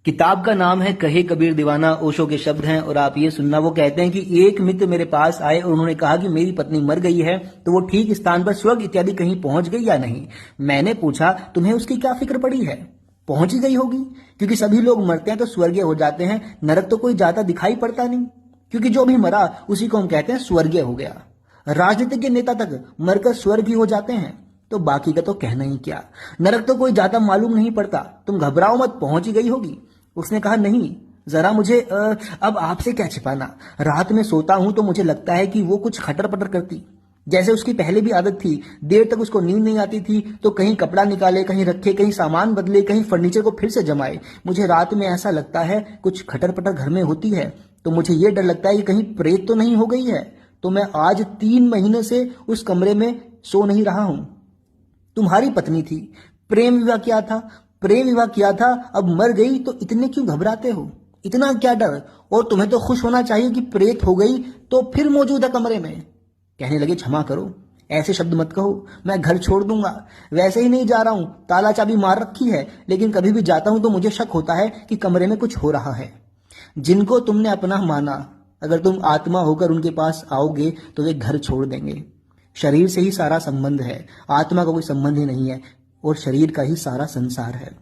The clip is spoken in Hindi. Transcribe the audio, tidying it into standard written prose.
किताब का नाम है कहे कबीर दीवाना, ओशो के शब्द हैं और आप ये सुनना। वो कहते हैं कि एक मित्र मेरे पास आए और उन्होंने कहा कि मेरी पत्नी मर गई है, तो वो ठीक स्थान पर स्वर्ग इत्यादि कहीं पहुंच गई या नहीं। मैंने पूछा तुम्हें उसकी क्या फिक्र पड़ी है? पहुंच ही गई होगी, क्योंकि सभी लोग मरते हैं तो स्वर्गीय हो जाते हैं, नरक तो कोई जाता दिखाई पड़ता नहीं, क्योंकि जो भी मरा उसी को हम कहते हैं स्वर्गीय हो गया। राजनीतिक के नेता तक मरकर स्वर्गीय हो जाते हैं, तो बाकी का तो कहना ही क्या। नरक तो कोई जाता मालूम नहीं पड़ता, तुम घबराओ मत, पहुंच ही गई होगी। उसने कहा नहीं, जरा मुझे अब आपसे क्या छिपाना। रात में सोता हूं तो मुझे लगता है कि वो कुछ खटर पटर करती, जैसे उसकी पहले भी आदत थी। देर तक उसको नींद नहीं आती थी तो कहीं कपड़ा निकाले, कहीं रखे, कहीं सामान बदले, कहीं फर्नीचर को फिर से जमाए। मुझे रात में ऐसा लगता है कुछ खटर पटर घर में होती है, तो मुझे ये डर लगता है कि कहीं प्रेत तो नहीं हो गई है। तो मैं आज 3 महीने से उस कमरे में सो नहीं रहा हूं। तुम्हारी पत्नी थी, प्रेम विवाह किया था, प्रेम विवाह किया था, अब मर गई तो इतने क्यों घबराते हो? इतना क्या डर? और तुम्हें तो खुश होना चाहिए कि प्रेत हो गई तो फिर मौजूद है कमरे में। कहने लगे क्षमा करो, ऐसे शब्द मत कहो, मैं घर छोड़ दूंगा। वैसे ही नहीं जा रहा हूं, ताला चाबी मार रखी है, लेकिन कभी भी जाता हूं तो मुझे शक होता है कि कमरे में कुछ हो रहा है। जिनको तुमने अपना माना, अगर तुम आत्मा होकर उनके पास आओगे तो वे घर छोड़ देंगे। शरीर से ही सारा संबंध है, आत्मा का कोई संबंध ही नहीं है, और शरीर का ही सारा संसार है।